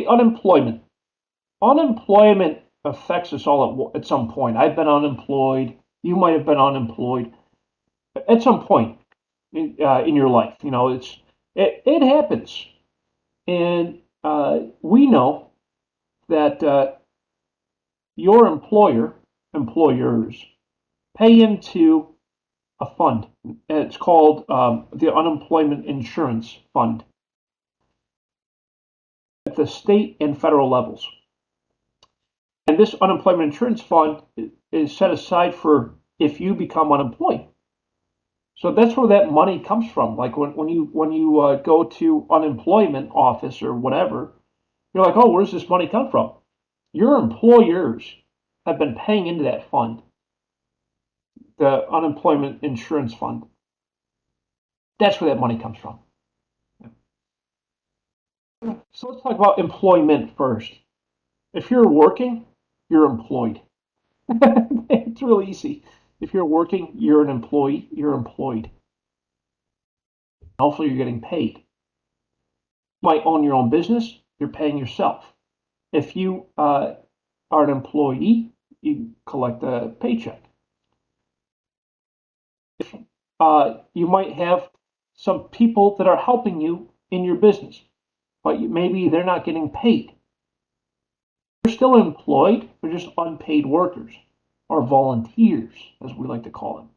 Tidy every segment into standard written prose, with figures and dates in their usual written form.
Okay, unemployment. Unemployment affects us all at some point. I've been unemployed. You might have been unemployed at some point in your life. You know, it happens, and we know that your employers pay into a fund. It's called the Unemployment Insurance Fund at the state and federal levels. And this unemployment insurance fund is set aside for if you become unemployed. So that's where that money comes from. Like when you go to unemployment office or whatever, you're like, oh, where's this money come from? Your employers have been paying into that fund, the unemployment insurance fund. That's where that money comes from. So let's talk about employment first. If you're working, you're employed. It's really easy. If you're working, you're an employee, you're employed. Hopefully, you're getting paid. You might own your own business, you're paying yourself. If you are an employee, you collect a paycheck. You might have some people that are helping you in your business, but maybe they're not getting paid. They're still employed, they're just unpaid workers or volunteers, as we like to call them.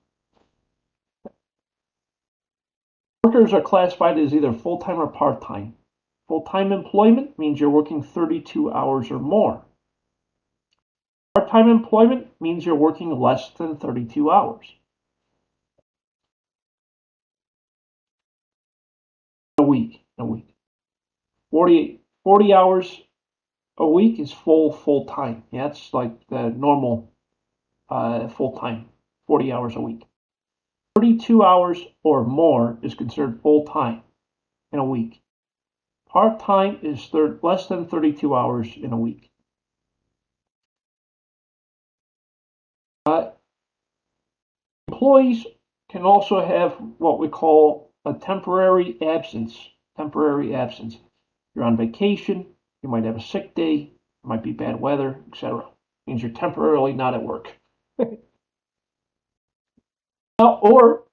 Workers are classified as either full-time or part-time. Full-time employment means you're working 32 hours or more. Part-time employment means you're working less than 32 hours. A week. 40 hours a week is full-time. Yeah, that's like the normal full-time, 40 hours a week. 32 hours or more is considered full-time in a week. Part-time is less than 32 hours in a week. Employees can also have what we call a temporary absence. Temporary absence. You're on vacation, you might have a sick day, it might be bad weather, etc. Means you're temporarily not at work. Or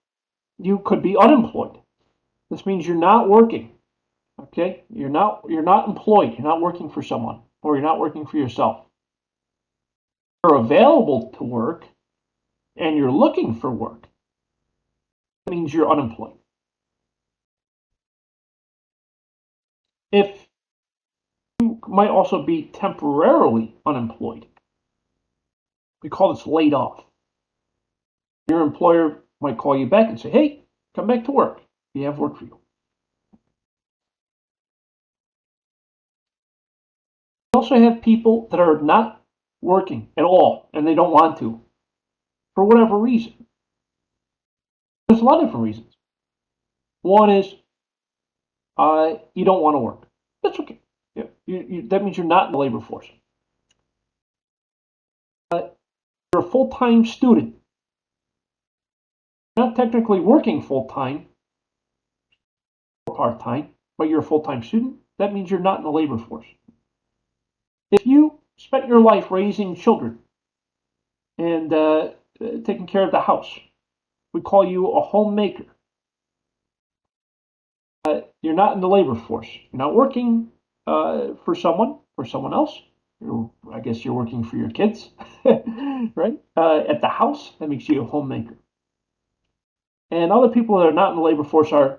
you could be unemployed. This means you're not working. Okay? You're not employed. You're not working for someone, or you're not working for yourself. You're available to work and you're looking for work. That means you're unemployed. If you might also be temporarily unemployed, we call this laid off. Your employer might call you back and say, hey, come back to work. We have work for you. We also have people that are not working at all and they don't want to for whatever reason. There's a lot of different reasons. One is you don't want to work. That's okay. Yeah, that means you're not in the labor force. You're a full-time student. You're not technically working full-time or part-time, but you're a full-time student. That means you're not in the labor force. If you spent your life raising children and taking care of the house, we call you a homemaker. You're not in the labor force. You're not working for someone else. I guess you're working for your kids, right? At the house, that makes you a homemaker. And other people that are not in the labor force are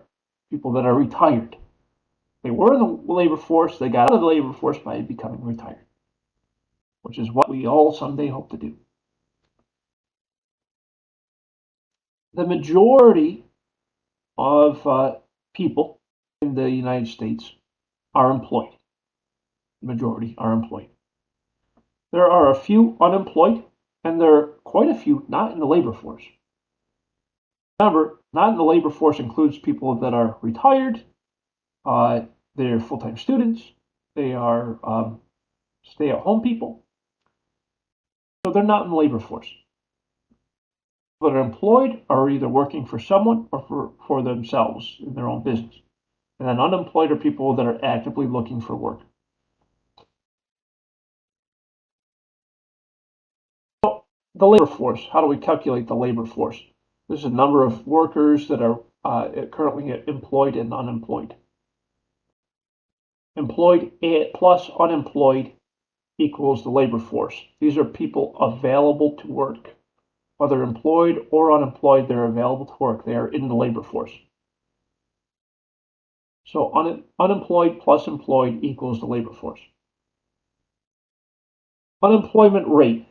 people that are retired. They were in the labor force, they got out of the labor force by becoming retired, which is what we all someday hope to do. The majority of people in the United States are employed. The majority are employed. There are a few unemployed, and there are quite a few not in the labor force. Remember, not in the labor force includes people that are retired, they're full-time students, they are stay-at-home people. So they're not in the labor force. People that are employed are either working for someone or for themselves in their own business. And then unemployed are people that are actively looking for work. The labor force. How do we calculate the labor force? This is the number of workers that are currently employed and unemployed. Employed plus unemployed equals the labor force. These are people available to work. Whether employed or unemployed, they're available to work. They are in the labor force. So unemployed plus employed equals the labor force. Unemployment rate.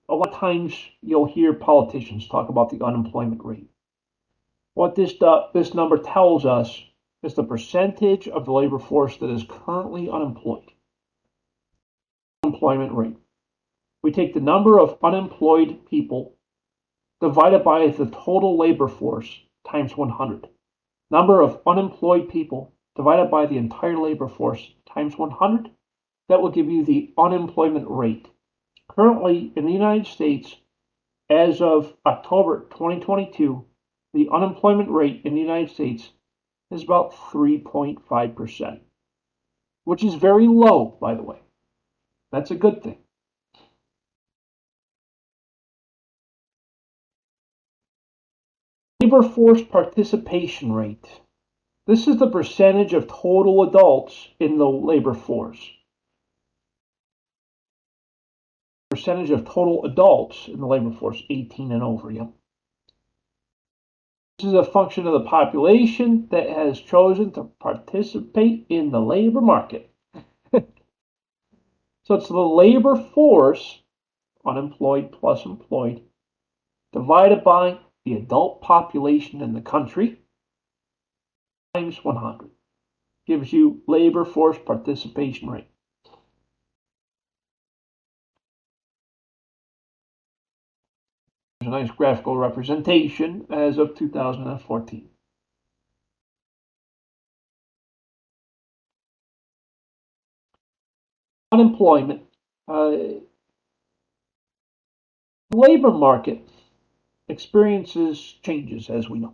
A lot of times you'll hear politicians talk about the unemployment rate. What this number tells us is the percentage of the labor force that is currently unemployed. Unemployment rate. We take the number of unemployed people divided by the total labor force times 100. Number of unemployed people divided by the entire labor force times 100. That will give you the unemployment rate. Currently, in the United States, as of October 2022, the unemployment rate in the United States is about 3.5%, which is very low, by the way. That's a good thing. Labor force participation rate. This is the percentage of total adults in the labor force. Percentage of total adults in the labor force, 18 and over, yep. This is a function of the population that has chosen to participate in the labor market. So it's the labor force, unemployed plus employed, divided by the adult population in the country, times 100. Gives you labor force participation rate. There's a nice graphical representation as of 2014. Unemployment. The labor market experiences changes, as we know.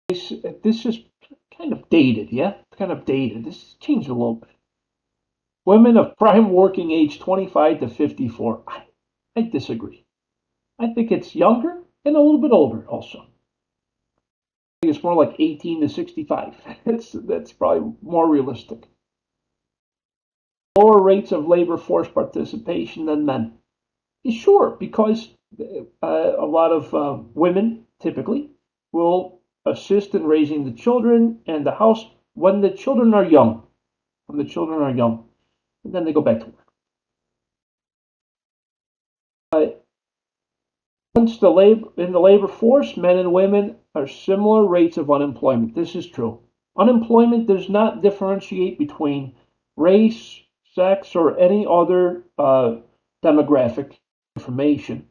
This is kind of dated, yeah? Kind of dated. This has changed a little bit. Women of prime working age 25 to 54. I disagree. I think it's younger and a little bit older also. I think it's more like 18 to 65. That's probably more realistic. Lower rates of labor force participation than men. Sure, because a lot of women typically will assist in raising the children and the house when the children are young. When the children are young, and then they go back to work. Once in the labor force, men and women are similar rates of unemployment. This is true. Unemployment does not differentiate between race, sex, or any other demographic information.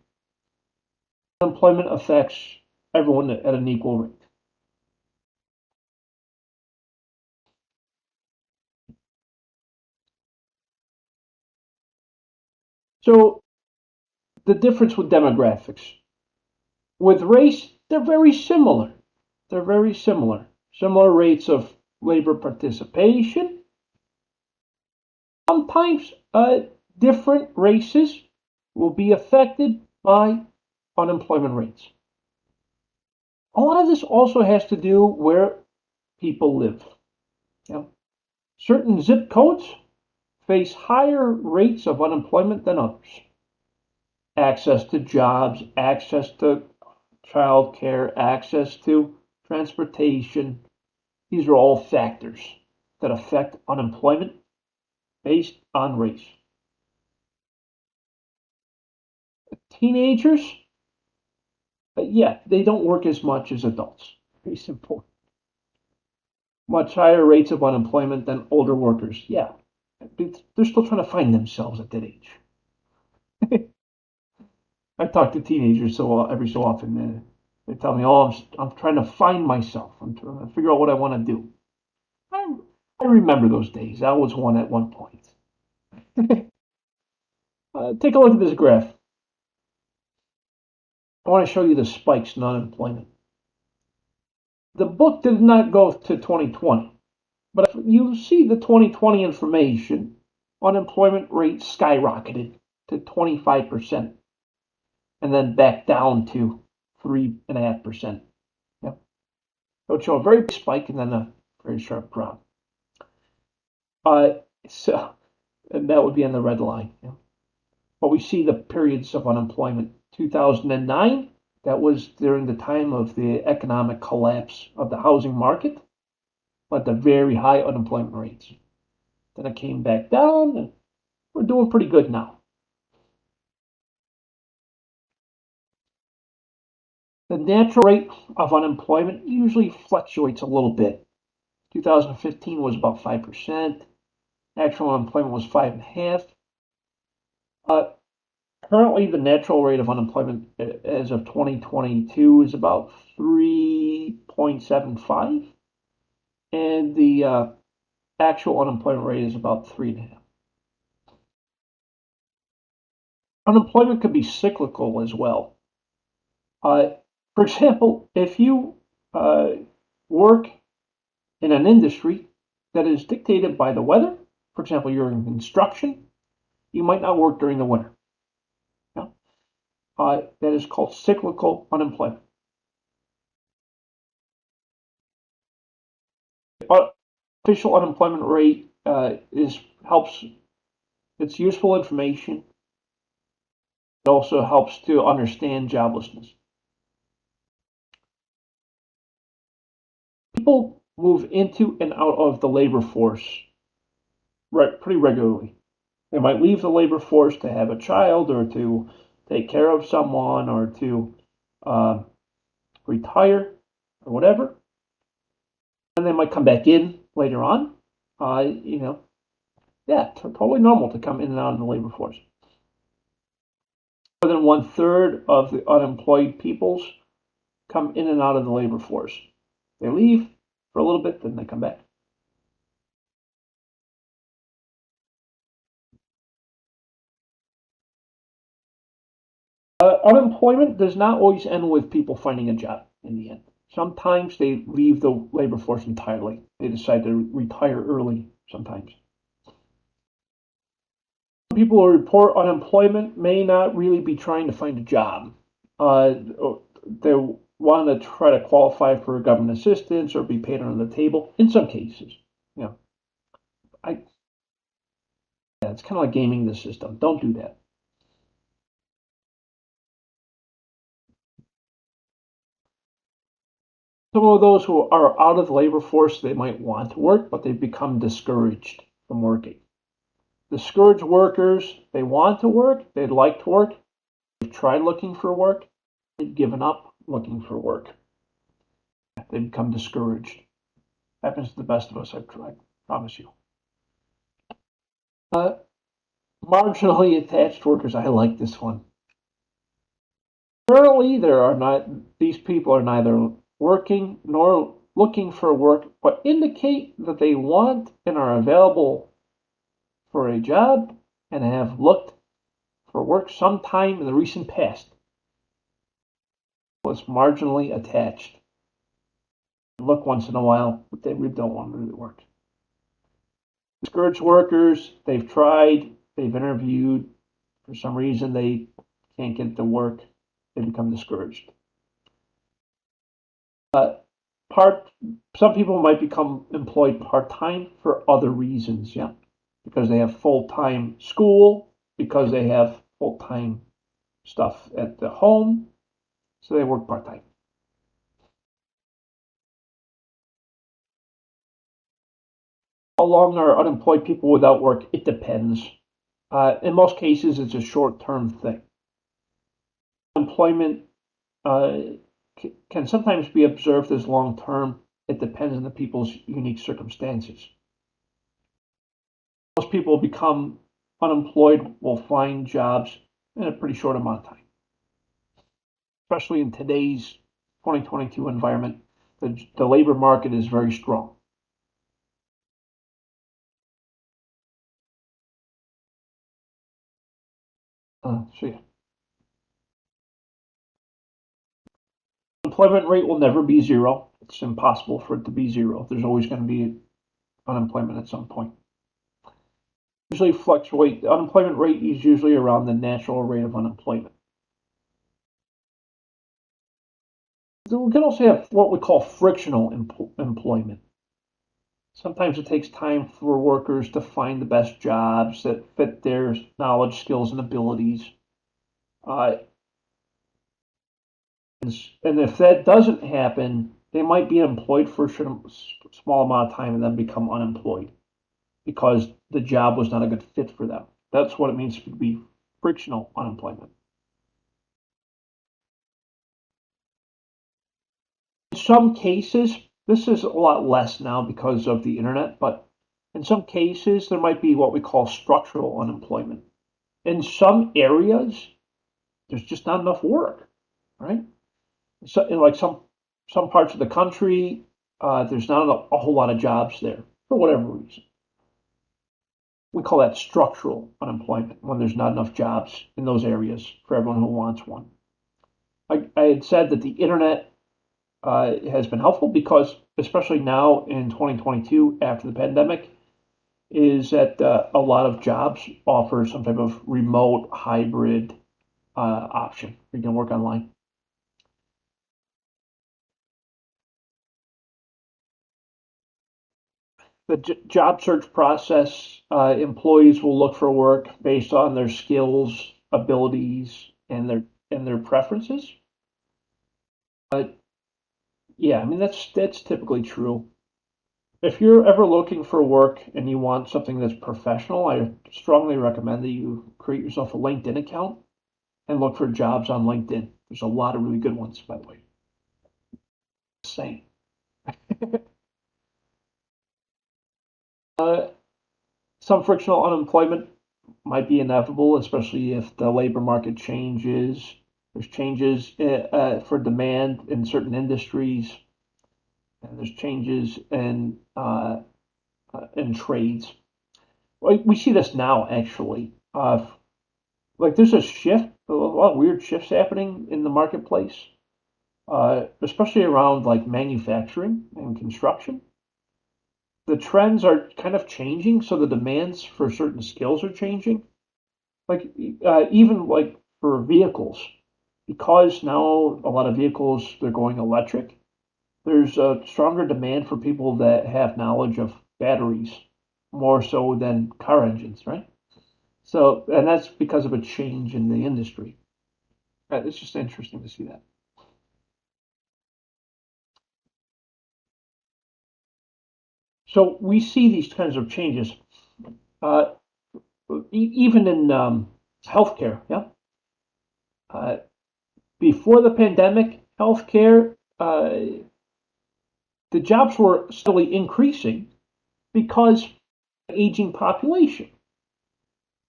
Unemployment affects everyone at an equal rate. So the difference with demographics. With race, they're very similar. They're very similar. Similar rates of labor participation. Sometimes different races will be affected by unemployment rates. A lot of this also has to do where people live. Yeah. Certain zip codes face higher rates of unemployment than others. Access to jobs, access to child care, access to transportation. These are all factors that affect unemployment based on race. Teenagers, yeah, they don't work as much as adults. Very simple. Much higher rates of unemployment than older workers. Yeah, they're still trying to find themselves at that age. I talk to teenagers every so often. They tell me, "Oh, I'm trying to find myself. I'm trying to figure out what I want to do." I remember those days. I was one at one point. Take a look at this graph. I want to show you the spikes in unemployment. The book did not go to 2020, but if you see the 2020 information, unemployment rate skyrocketed to 25%. and then back down to 3.5%. Yeah. It would show a very big spike and then a very sharp drop. So and that would be on the red line. Yeah. But we see the periods of unemployment. 2009, that was during the time of the economic collapse of the housing market, but the very high unemployment rates. Then it came back down, and we're doing pretty good now. The natural rate of unemployment usually fluctuates a little bit. 2015 was about 5%. Actual unemployment was 5.5%. Currently, the natural rate of unemployment as of 2022 is about 3.75, and the actual unemployment rate is about 3.5. Unemployment could be cyclical as well. For example, if you work in an industry that is dictated by the weather, for example, you're in construction, you might not work during the winter. Yeah? That is called cyclical unemployment. Official unemployment rate helps. It's useful information. It also helps to understand joblessness. People move into and out of the labor force pretty regularly. They might leave the labor force to have a child or to take care of someone or to retire or whatever. And they might come back in later on. Totally normal to come in and out of the labor force. More than 1/3 of the unemployed peoples come in and out of the labor force. They leave for a little bit, then they come back. Unemployment does not always end with people finding a job in the end. Sometimes they leave the labor force entirely. They decide to retire early sometimes. People who report unemployment may not really be trying to find a job. They want to try to qualify for government assistance or be paid under the table in some cases. Yeah, it's kind of like gaming the system. Don't do that. Some of those who are out of the labor force, they might want to work, but they've become discouraged from working. Discouraged workers, they want to work, they'd like to work, they've tried looking for work, they've given up looking for work. They become discouraged. Happens to the best of us, I promise you. Marginally attached workers, I like this one. Currently, these people are neither working nor looking for work, but indicate that they want and are available for a job and have looked for work sometime in the recent past. Was marginally attached. Look once in a while, but they really don't want to do the work. Discouraged workers, they've tried, they've interviewed, for some reason they can't get the work, they become discouraged. Some people might become employed part-time for other reasons, yeah, because they have full-time school, because they have full-time stuff at the home, so they work part-time. How long are unemployed people without work? It depends. In most cases, it's a short-term thing. Employment can sometimes be observed as long-term. It depends on the people's unique circumstances. Most people become unemployed will find jobs in a pretty short amount of time. Especially in today's 2022 environment, the labor market is very strong. Unemployment rate will never be zero. It's impossible for it to be zero. There's always going to be unemployment at some point. Usually fluctuate. The unemployment rate is usually around the natural rate of unemployment. We can also have what we call frictional employment. Sometimes it takes time for workers to find the best jobs that fit their knowledge, skills, and abilities. Uh, and if that doesn't happen, they might be employed for a small amount of time and then become unemployed because the job was not a good fit for them. That's what it means to be frictional unemployment. In some cases, this is a lot less now because of the internet, but in some cases, there might be what we call structural unemployment. In some areas, there's just not enough work, right? So, in like some parts of the country, there's not a whole lot of jobs there for whatever reason. We call that structural unemployment when there's not enough jobs in those areas for everyone who wants one. I had said that the internet has been helpful because, especially now in 2022 after the pandemic, is that a lot of jobs offer some type of remote hybrid option. You can work online. The job search process, employees will look for work based on their skills, abilities, and their preferences. But yeah, I mean that's typically true. If you're ever looking for work and you want something that's professional, I strongly recommend that you create yourself a LinkedIn account and look for jobs on LinkedIn. There's a lot of really good ones, by the way. Same. Uh, some frictional unemployment might be inevitable, especially if the labor market changes. There's changes for demand in certain industries, and there's changes in trades. We see this now, actually. Like there's a lot of weird shifts happening in the marketplace, especially around like manufacturing and construction. The trends are kind of changing, so the demands for certain skills are changing. Like even like for vehicles, because now a lot of vehicles they're going electric. There's a stronger demand for people that have knowledge of batteries more so than car engines, right? So, and that's because of a change in the industry. It's just interesting to see that. So we see these kinds of changes, uh, even in healthcare. Yeah, uh, before the pandemic, healthcare, the jobs were steadily increasing because aging population.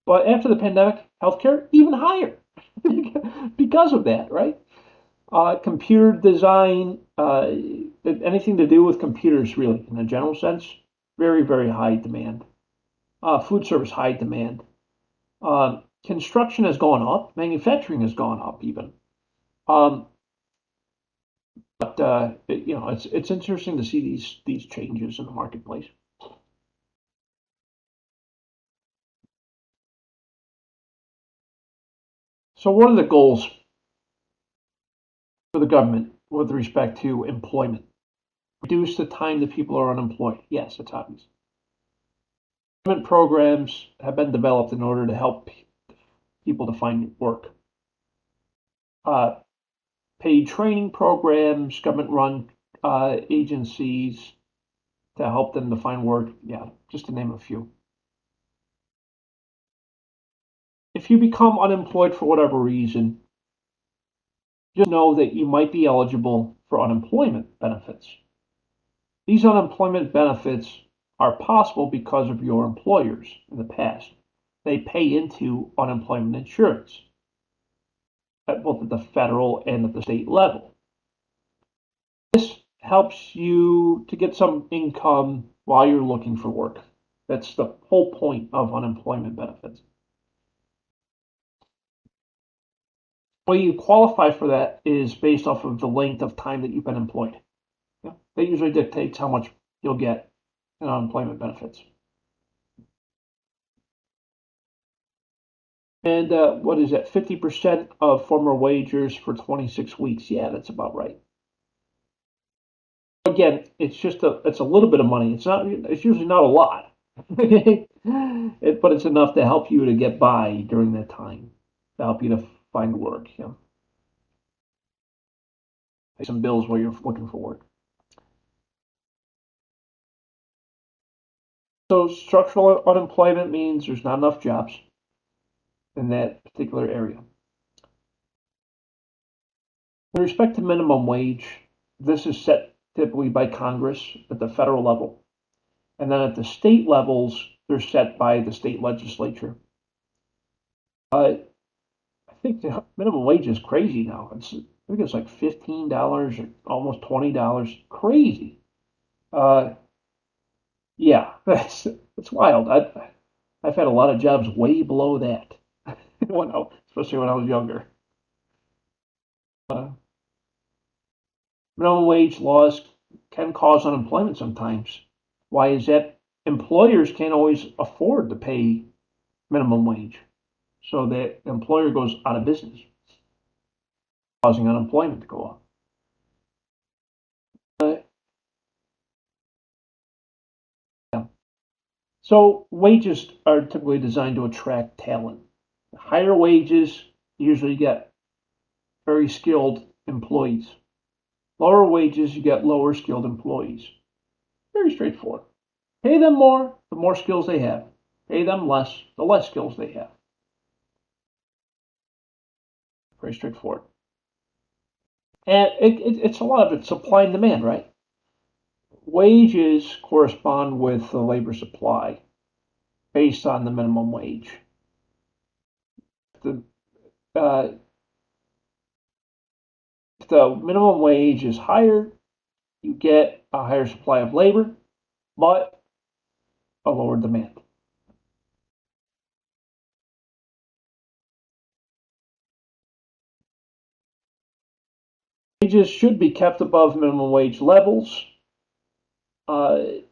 But after the pandemic, healthcare even higher because of that, right? Computer design, anything to do with computers, really, in a general sense, very, very high demand. Food service, high demand. Construction has gone up, manufacturing has gone up even. Um, but it's interesting to see these changes in the marketplace. So, what are the goals for the government with respect to employment? Reduce the time that people are unemployed. Yes, it's obvious. Government programs have been developed in order to help people to find work. Uh, Paid training programs, government-run agencies to help them to find work. Yeah, just to name a few. If you become unemployed for whatever reason, just know that you might be eligible for unemployment benefits. These unemployment benefits are possible because of your employers in the past. They pay into unemployment insurance at both at the federal and at the state level. This helps you to get some income while you're looking for work. That's the whole point of unemployment benefits. The way you qualify for that is based off of the length of time that you've been employed. Yeah. That usually dictates how much you'll get in unemployment benefits. And what is that? 50% of former wagers for 26 weeks. Yeah, that's about right. Again, it's a little bit of money. It's usually not a lot, but it's enough to help you to get by during that time, to help you to find work. Pay some bills while you're looking for work. So structural unemployment means there's not enough jobs in that particular area. With respect to minimum wage, this is set typically by Congress at the federal level. And then at the state levels, they're set by the state legislature. I think the minimum wage is crazy now. I think it's like $15 or almost $20. Crazy. Uh, yeah, it's wild. I've had a lot of jobs way below that, especially when I was younger. Uh, Minimum wage laws can cause unemployment sometimes. Why is that? Employers can't always afford to pay minimum wage, so the employer goes out of business, causing unemployment to go up. Uh, yeah. So wages are typically designed to attract talent. Higher wages usually get very skilled employees. Lower wages, you get lower skilled employees. Very straightforward. Pay them more, the more skills they have. Pay them less, the less skills they have. Very straightforward. And it's a lot of it supply and demand, right? Wages correspond with the labor supply based on the minimum wage. The, uh, if the minimum wage is higher, you get a higher supply of labor, but a lower demand. Wages should be kept above minimum wage levels. A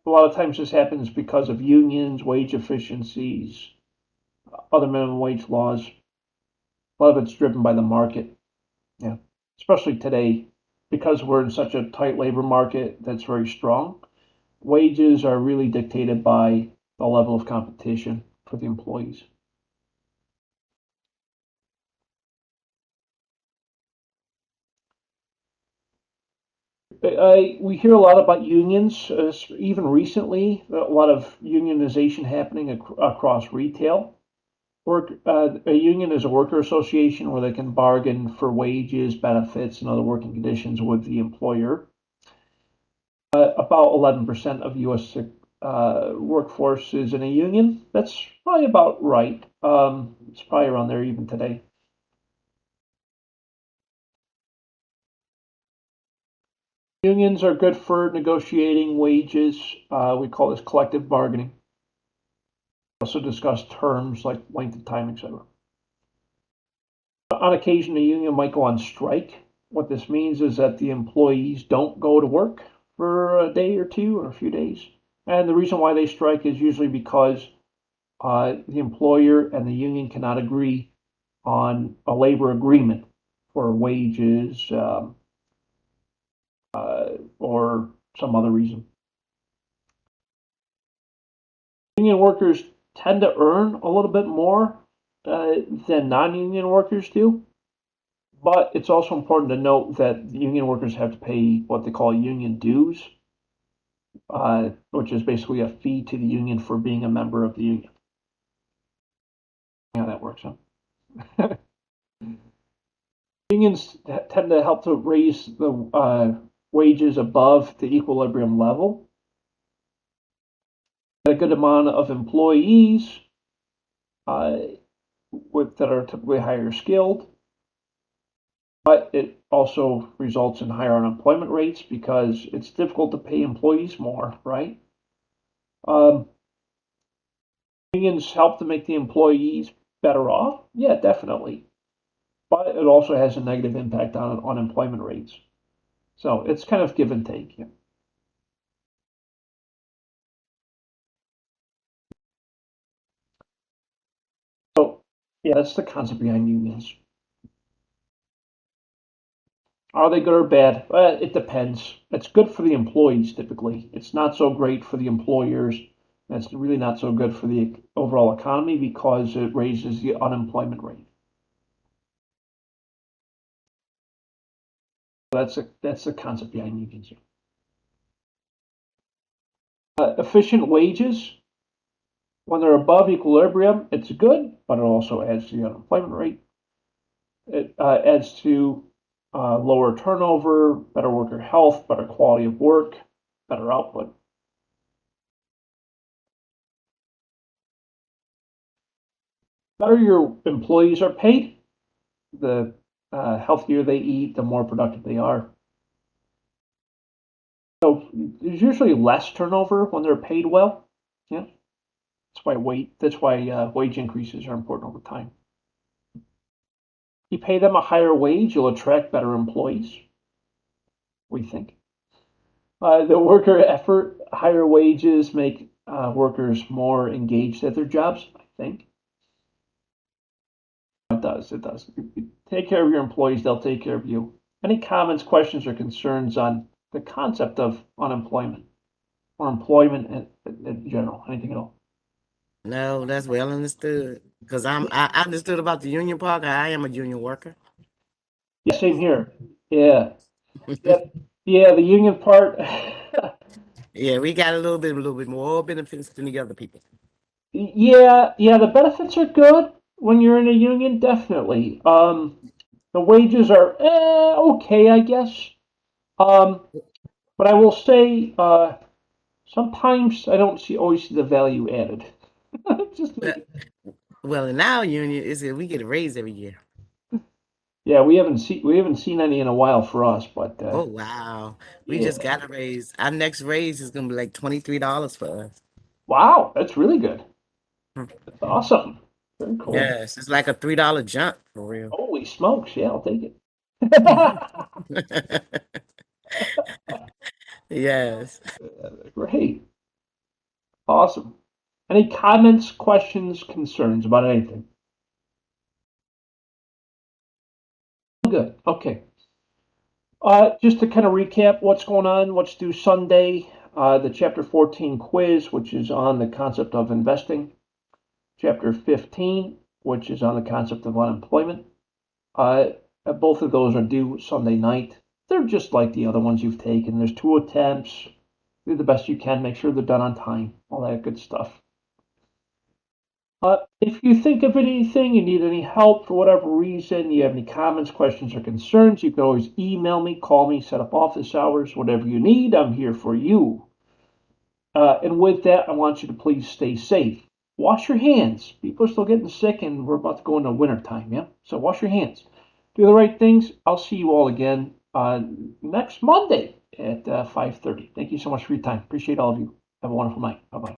lot of times this happens because of unions, wage efficiencies, other minimum wage laws. A lot of it's driven by the market. Yeah, especially today, because we're in such a tight labor market that's very strong. Wages are really dictated by the level of competition for the employees. We hear a lot about unions, even recently, a lot of unionization happening across retail. A union is a worker association where they can bargain for wages, benefits, and other working conditions with the employer. About 11% of U.S. Workforce is in a union. That's probably about right. It's probably around there even today. Unions are good for negotiating wages. We call this collective bargaining. We also discuss terms like length of time, etc. On occasion, a union might go on strike. What this means is that the employees don't go to work for a day or two or a few days. And the reason why they strike is usually because the employer and the union cannot agree on a labor agreement for wages or some other reason. Union workers tend to earn a little bit more than non-union workers do, but it's also important to note that union workers have to pay what they call union dues, which is basically a fee to the union for being a member of the union. How that works, huh? Unions tend to help to raise the wages above the equilibrium level. A good amount of employees uh, that are typically higher skilled, but it also results in higher unemployment rates because it's difficult to pay employees more, right? Um, Unions help to make the employees better off. Yeah, definitely. But it also has a negative impact on unemployment rates. So it's kind of give and take. Yeah. So yeah, that's the concept behind unions. Are they good or bad? It depends. It's good for the employees typically. It's not so great for the employers. It's really not so good for the overall economy because it raises the unemployment rate. That's the concept behind unions. Efficient wages, when they're above equilibrium, it's good, but it also adds to the unemployment rate. It adds to lower turnover, better worker health, better quality of work, better output. Better your employees are paid, the healthier they eat, the more productive they are. So there's usually less turnover when they're paid well. Yeah, that's why wage increases are important over time. You pay them a higher wage, you'll attract better employees. We think. The worker effort, higher wages make workers more engaged at their jobs. I think it does. It does. You take care of your employees, they'll take care of you. Any comments, questions, or concerns on the concept of unemployment or employment in general? Anything at all? No, that's well understood. Because I understood about the union part. I am a union worker. Yeah, same here. Yeah. Yep. Yeah, the union part. Yeah, we got a little bit more benefits than the other people. Yeah, the benefits are good when you're in a union, definitely. The wages are okay, I guess. Um, but I will say, sometimes I don't always see the value added. Just Well, me. well, in our union, is that we get a raise every year. Yeah, we haven't seen any in a while for us, but Oh wow, we just yeah. got a raise. Our next raise is gonna be like $23 for us. Wow, that's really good. That's awesome. Very cool. Yes, it's like a $3 jump for real. Holy smokes! Yeah, I'll take it. Yes. Great. Awesome. Any comments, questions, concerns about anything? Good. Okay. Just to kind of recap what's going on, what's due Sunday, the Chapter 14 quiz, which is on the concept of investing, Chapter 15, which is on the concept of unemployment. Uh, Both of those are due Sunday night. They're just like the other ones you've taken. There's two attempts. Do the best you can. Make sure they're done on time. All that good stuff. If you think of anything, you need any help for whatever reason, you have any comments, questions, or concerns, you can always email me, call me, set up office hours, whatever you need. I'm here for you. And with that, I want you to please stay safe. Wash your hands. People are still getting sick, and we're about to go into winter time, yeah? So wash your hands. Do the right things. I'll see you all again next Monday at 5:30. Thank you so much for your time. Appreciate all of you. Have a wonderful night. Bye bye.